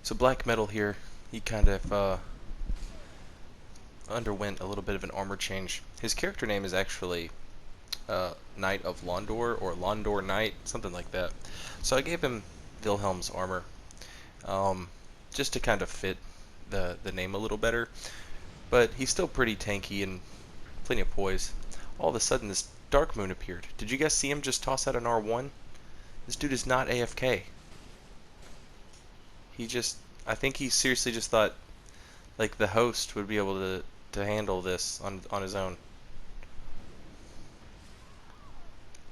So Black Metal here, he kind of underwent a little bit of an armor change. His character name is actually Knight of Londor, or Londor Knight, something like that. So I gave him Wilhelm's armor, just to kind of fit the name a little better. But he's still pretty tanky and plenty of poise. All of a sudden this darkmoon appeared. Did you guys see him just toss out an R1? This dude is not AFK. I think he seriously just thought like the host would be able to handle this on his own.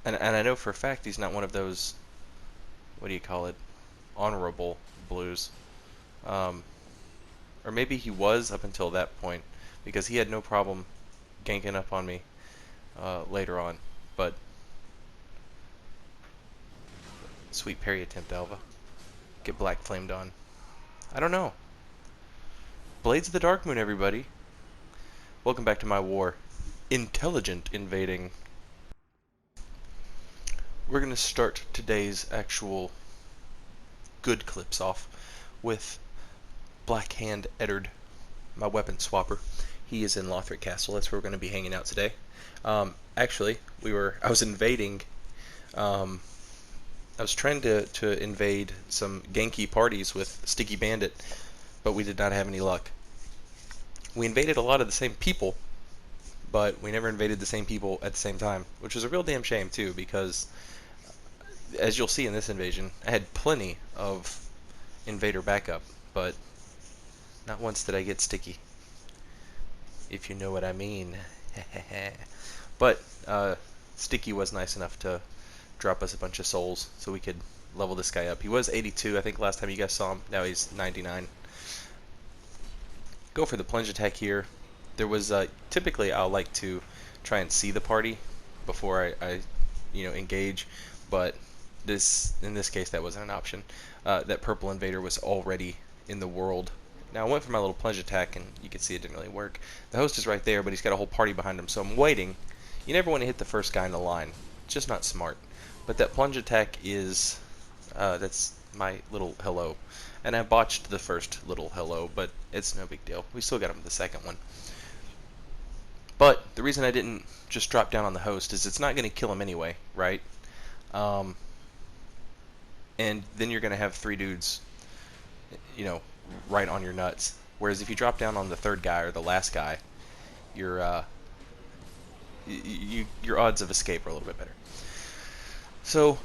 And I know for a fact he's not one of those, what do you call it, honorable blues. Or maybe he was up until that point, because he had no problem ganking up on me later on. But sweet parry attempt, Alva. Get black flamed on. I don't know. Blades of the Darkmoon, everybody. Welcome back to my war. Intelligent invading. We're going to start today's actual good clips off with Blackhand Eddard, my weapon swapper. He is in Lothric Castle. That's where we're going to be hanging out today. Actually, I was invading. I was trying to invade some ganky parties with Sticky Bandit, but we did not have any luck. We invaded a lot of the same people, but we never invaded the same people at the same time, which was a real damn shame too, because as you'll see in this invasion, I had plenty of invader backup, but not once did I get sticky, if you know what I mean. But Sticky was nice enough to drop us a bunch of souls so we could level this guy up. He was 82, I think, last time you guys saw him. Now he's 99. Go for the plunge attack here. There was typically I'll like to try and see the party before I engage, but in this case that wasn't an option. That purple invader was already in the world. Now I went for my little plunge attack, and you can see it didn't really work. The host is right there, but he's got a whole party behind him, so I'm waiting. You never want to hit the first guy in the line. It's just not smart. But that plunge attack is, that's my little hello. And I botched the first little hello, but it's no big deal. We still got him the second one. But the reason I didn't just drop down on the host is it's not going to kill him anyway, right? And then you're going to have three dudes, right on your nuts. Whereas if you drop down on the third guy or the last guy, your odds of escape are a little bit better. So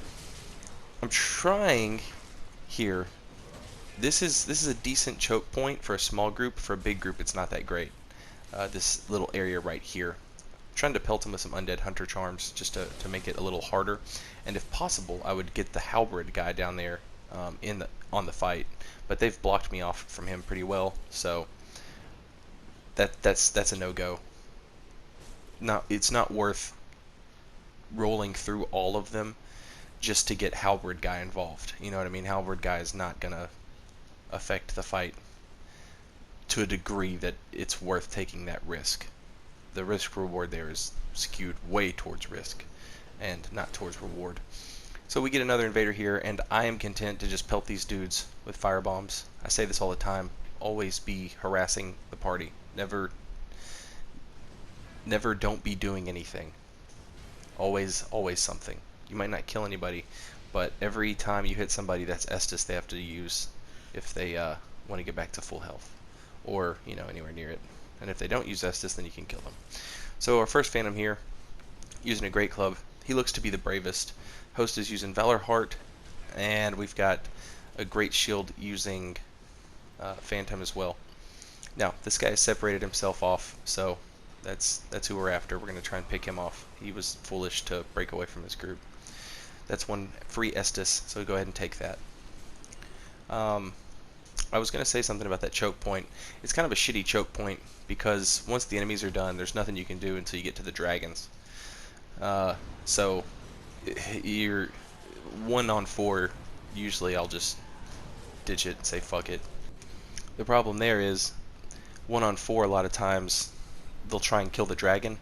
I'm trying here. This is a decent choke point for a small group. For a big group, it's not that great. This little area right here. I'm trying to pelt him with some undead hunter charms just to make it a little harder. And if possible, I would get the halberd guy down there on the fight. But they've blocked me off from him pretty well, so that's a no-go. It's not worth rolling through all of them just to get halberd guy involved. You know what I mean? Halberd guy is not gonna affect the fight to a degree that it's worth taking that risk. The risk reward there is skewed way towards risk and not towards reward. So we get another invader here, and I am content to just pelt these dudes with fire bombs. I say this all the time. Always be harassing the party. Never don't be doing anything. Always something. You might not kill anybody, but every time you hit somebody, that's Estus they have to use if they want to get back to full health, or anywhere near it. And if they don't use Estus, then you can kill them. So our first Phantom here, using a Great Club. He looks to be the bravest. Host is using Valor Heart, and we've got a Great Shield using Phantom as well. Now this guy has separated himself off, so that's who we're after. We're going to try and pick him off. He was foolish to break away from his group. That's one free Estus, so go ahead and take that. I was going to say something about that choke point. It's kind of a shitty choke point, because once the enemies are done, there's nothing you can do until you get to the dragons. So you're 1-on-4. Usually I'll just ditch it and say fuck it. The problem there is 1-on-4 a lot of times they'll try and kill the dragon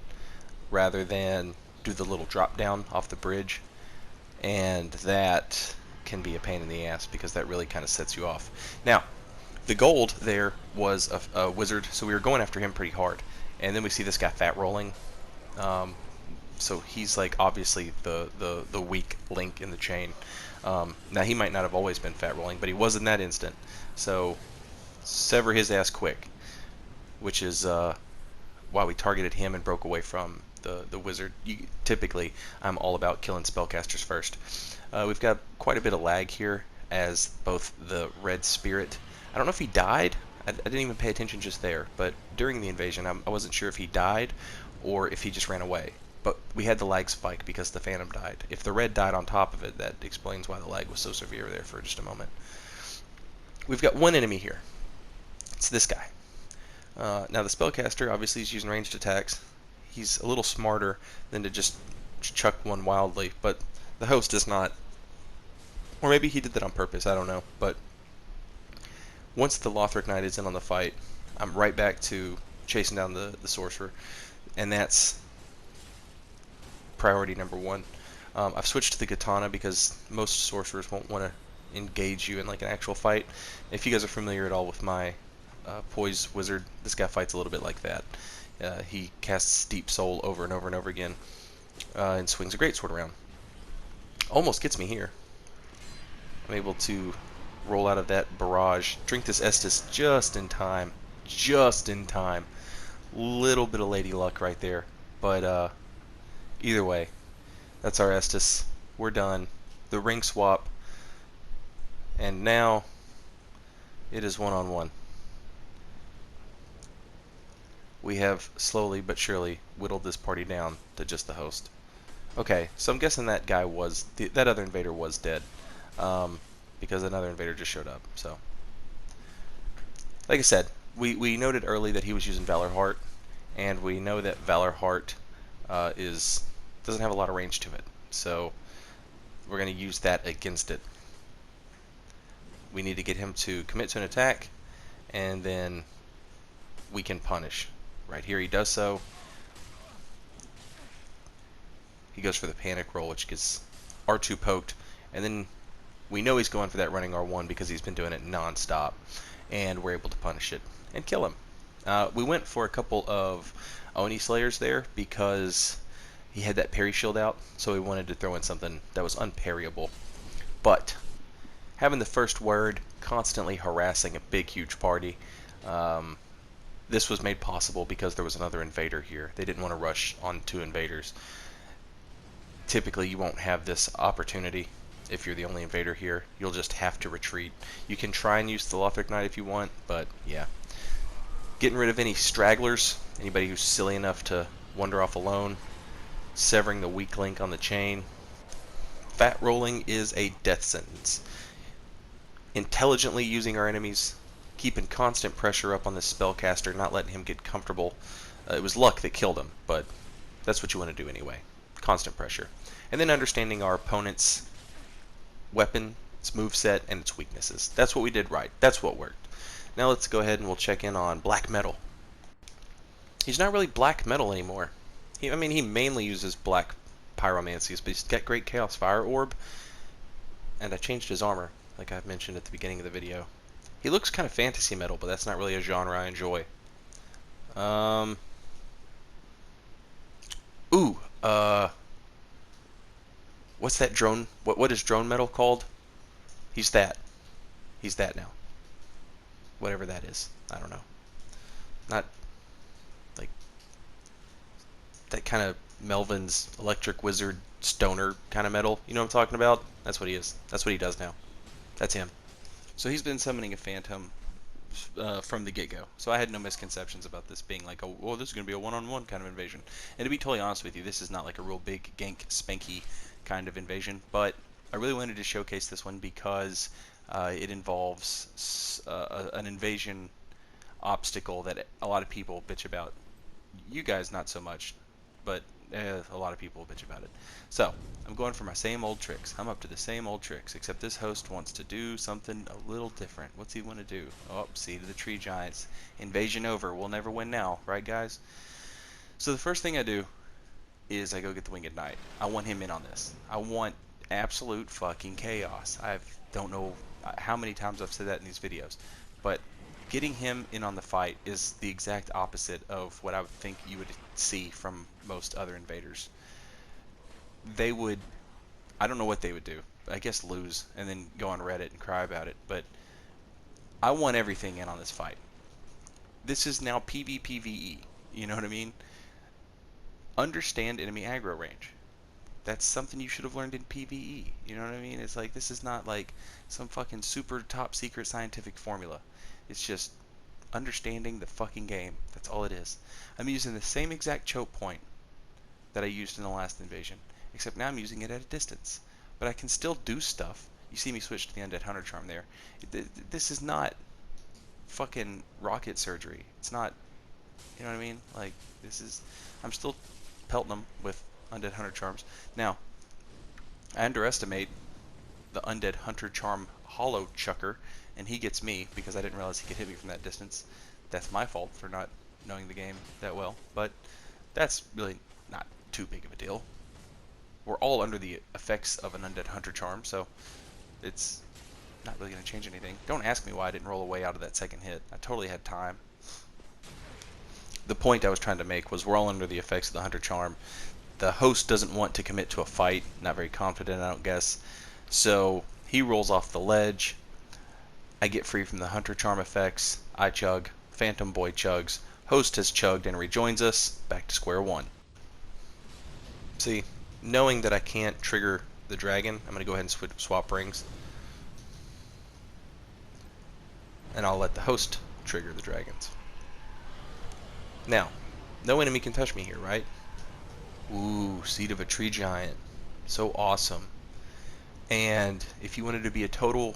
rather than do the little drop down off the bridge, and that can be a pain in the ass because that really kind of sets you off. Now The gold there was a wizard, so we were going after him pretty hard. And then we see this guy fat rolling. Um, so he's like obviously the weak link in the chain. Now he might not have always been fat rolling, but he was in that instant. So sever his ass quick, which is why we targeted him and broke away from the wizard. Typically, I'm all about killing spellcasters first. We've got quite a bit of lag here as both the red spirit. I don't know if he died. I didn't even pay attention just there, but during the invasion, I wasn't sure if he died or if he just ran away. But we had the lag spike because the Phantom died. If the red died on top of it, that explains why the lag was so severe there for just a moment. We've got one enemy here. It's this guy. Now the spellcaster obviously is using ranged attacks. He's a little smarter than to just chuck one wildly, but the host is not. Or maybe he did that on purpose, I don't know. But once the Lothric Knight is in on the fight, I'm right back to chasing down the sorcerer, and that's priority number one. I've switched to the katana because most sorcerers won't want to engage you in like an actual fight. If you guys are familiar at all with my poise wizard, this guy fights a little bit like that. He casts Deep Soul over and over and over again, and swings a greatsword around. Almost gets me here. I'm able to roll out of that barrage, drink this Estus just in time. Just in time. Little bit of lady luck right there. But either way, that's our Estus. We're done. The ring swap. And now it is one-on-one. We have slowly but surely whittled this party down to just the host. Okay, so I'm guessing that guy was, that other invader was dead. Because another invader just showed up. So, like I said, we noted early that he was using Valor Heart, and we know that Valor Heart doesn't have a lot of range to it. So we're going to use that against it. We need to get him to commit to an attack, and then we can punish. Right here he does so. He goes for the panic roll, which gets R2 poked, and then we know he's going for that running R1 because he's been doing it non-stop, and we're able to punish it and kill him. We went for a couple of Oni Slayers there because he had that parry shield out, so we wanted to throw in something that was unparryable. But having the first word, constantly harassing a big, huge party, this was made possible because there was another invader here. They didn't want to rush on two invaders. Typically, you won't have this opportunity if you're the only invader here. You'll just have to retreat. You can try and use the Lothric Knight if you want, but yeah. Getting rid of any stragglers, anybody who's silly enough to wander off alone. Severing the weak link on the chain. Fat rolling is a death sentence. Intelligently using our enemies, keeping constant pressure up on this spellcaster, not letting him get comfortable. It was luck that killed him, but that's what you want to do anyway. Constant pressure. And then understanding our opponent's weapon, its moveset, and its weaknesses. That's what we did right. That's what worked. Now let's go ahead and we'll check in on black metal. He's not really black metal anymore. I mean, he mainly uses black pyromancies, but he's got great Chaos Fire Orb, and I changed his armor, like I mentioned at the beginning of the video. He looks kind of fantasy metal, but that's not really a genre I enjoy. What's that drone? What is drone metal called? He's that. He's that now. Whatever that is. I don't know. Not like that kind of Melvin's Electric Wizard stoner kind of metal. You know what I'm talking about? That's what he is. That's what he does now. That's him. So he's been summoning a phantom from the get-go. So I had no misconceptions about this being like, oh, this is going to be a one-on-one kind of invasion. And to be totally honest with you, this is not like a real big gank, spanky kind of invasion. But I really wanted to showcase this one because it involves an invasion obstacle that a lot of people bitch about. You guys not so much, but a lot of people bitch about it. So I'm going for my same old tricks. I'm up to the same old tricks, except this host wants to do something a little different. What's he want to do? Oh, Seed of the Tree Giants. Invasion over. We'll never win now, right guys? So the first thing I do is I go get the Winged Knight. I want him in on this. I want absolute fucking chaos. I don't know how many times I've said that in these videos, but getting him in on the fight is the exact opposite of what I would think you would see from most other invaders. They would, I don't know what they would do. I guess lose and then go on Reddit and cry about it. But I want everything in on this fight. This is now PvPvE. You know what I mean? Understand enemy aggro range. That's something you should have learned in PvE. You know what I mean? It's like, this is not like some fucking super top secret scientific formula. It's just understanding the fucking game. That's all it is. I'm using the same exact choke point that I used in the last invasion, except now I'm using it at a distance. But I can still do stuff. You see me switch to the Undead Hunter Charm there. This is not fucking rocket surgery. It's not, you know what I mean? Like, this is, I'm still pelting them with Undead Hunter Charms. Now, I underestimate the Undead Hunter Charm Hollow Chucker, and he gets me because I didn't realize he could hit me from that distance. That's my fault for not knowing the game that well, but that's really not too big of a deal. We're all under the effects of an Undead Hunter Charm, so it's not really going to change anything. Don't ask me why I didn't roll away out of that second hit. I totally had time. The point I was trying to make was we're all under the effects of the Hunter Charm. The host doesn't want to commit to a fight, not very confident, I don't guess. So he rolls off the ledge. I get free from the Hunter Charm effects. I chug. Phantom Boy chugs. Host has chugged and rejoins us. Back to square one. See, knowing that I can't trigger the dragon, I'm going to go ahead and swap rings. And I'll let the host trigger the dragons. Now, no enemy can touch me here, right? Ooh, Seed of a Tree Giant. So awesome. And if you wanted to be a total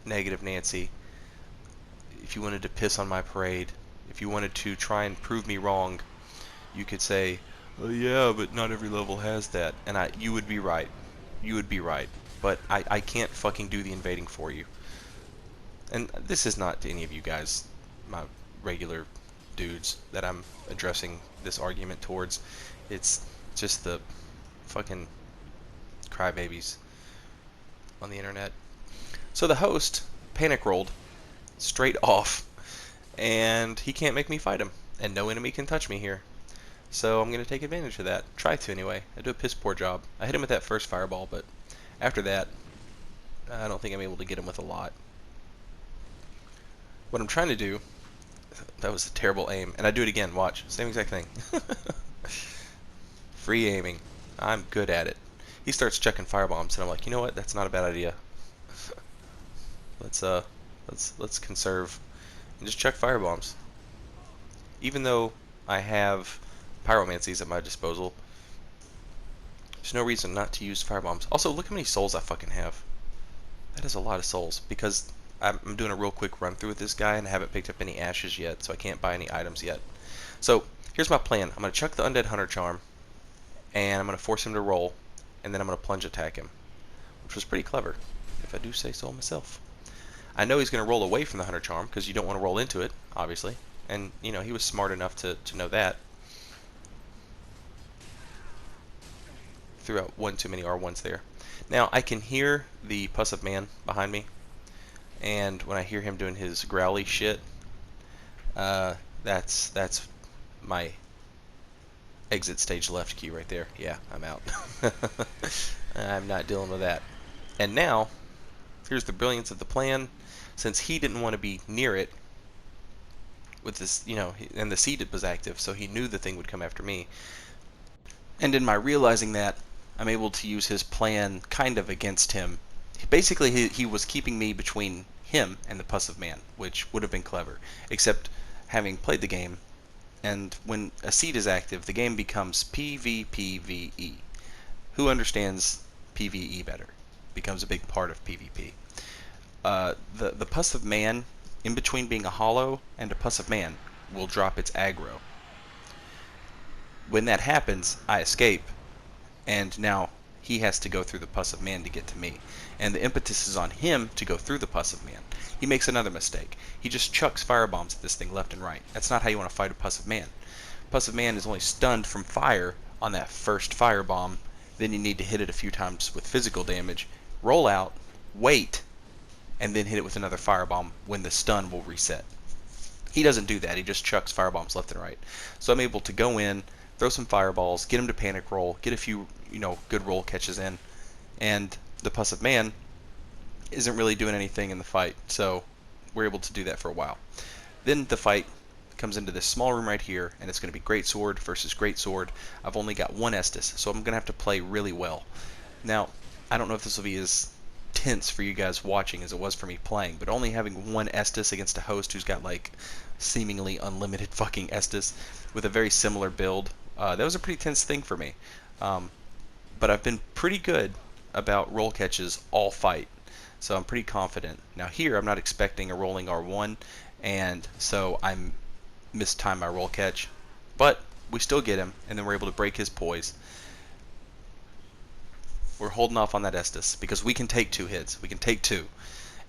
negative Nancy, if you wanted to piss on my parade, if you wanted to try and prove me wrong, you could say, oh yeah, but not every level has that. And you would be right. You would be right. But I can't fucking do the invading for you. And this is not to any of you guys, my regular dudes, that I'm addressing this argument towards. It's just the fucking crybabies on the internet. So the host panic rolled straight off, and he can't make me fight him, and no enemy can touch me here. So I'm going to take advantage of that. Try to anyway. I do a piss poor job. I hit him with that first fireball, but after that, I don't think I'm able to get him with a lot. What I'm trying to do, that was a terrible aim, and I do it again, watch, same exact thing. Free aiming. I'm good at it. He starts checking firebombs, and I'm like, you know what? That's not a bad idea. Let's conserve and just check firebombs. Even though I have pyromancies at my disposal, there's no reason not to use firebombs. Also, look how many souls I fucking have. That is a lot of souls, because I'm doing a real quick run through with this guy, and I haven't picked up any ashes yet, so I can't buy any items yet. So here's my plan. I'm going to chuck the Undead Hunter Charm, and I'm going to force him to roll, and then I'm going to plunge attack him, which was pretty clever, if I do say so myself. I know he's going to roll away from the Hunter Charm, because you don't want to roll into it, obviously, and, you know, he was smart enough to know that. Threw out one too many R1s there. Now, I can hear the Puss of Man behind me, and when I hear him doing his growly shit, that's my exit stage left key right there. Yeah, I'm out. I'm not dealing with that. And now, here's the brilliance of the plan. Since he didn't want to be near it with this, you know, and the seed was active, so he knew the thing would come after me. And in my realizing that, I'm able to use his plan kind of against him. Basically, he was keeping me between him and the Puss of Man, which would have been clever. Except, having played the game, and when a seed is active, the game becomes PvPvE. Who understands PvE better? Becomes a big part of PvP. The Puss of Man, in between being a hollow and a Puss of Man, will drop its aggro. When that happens, I escape, and now he has to go through the Puss of Man to get to me. And the impetus is on him to go through the Puss of Man. He makes another mistake. He just chucks firebombs at this thing left and right. That's not how you want to fight a Puss of Man. Puss of Man is only stunned from fire on that first firebomb. Then you need to hit it a few times with physical damage, roll out, wait, and then hit it with another firebomb when the stun will reset. He doesn't do that. He just chucks firebombs left and right. So I'm able to go in, throw some fireballs, get him to panic roll, get a few, good roll catches in, and the Puss of Man isn't really doing anything in the fight. So we're able to do that for a while. Then the fight comes into this small room right here, and it's going to be Great Sword versus Great Sword. I've only got one Estus, so I'm going to have to play really well. Now, I don't know if this will be as tense for you guys watching as it was for me playing, but only having one Estus against a host who's got like seemingly unlimited fucking Estus with a very similar build, that was a pretty tense thing for me. But I've been pretty good about roll catches all fight, so I'm pretty confident. Now here, I'm not expecting a rolling R1, and so I'm mistime my roll catch, but we still get him, and then we're able to break his poise. We're holding off on that Estus because we can take 2 hits. We can take 2,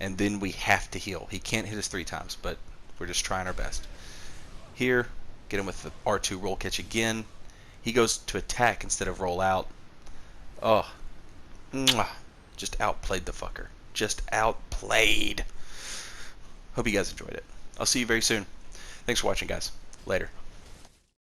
and then we have to heal. He can't hit us 3 times, but we're just trying our best. Here, get him with the R2 roll catch again. He goes to attack instead of roll out. Oh, just outplayed the fucker. Just outplayed. Hope you guys enjoyed it. I'll see you very soon. Thanks for watching, guys. Later.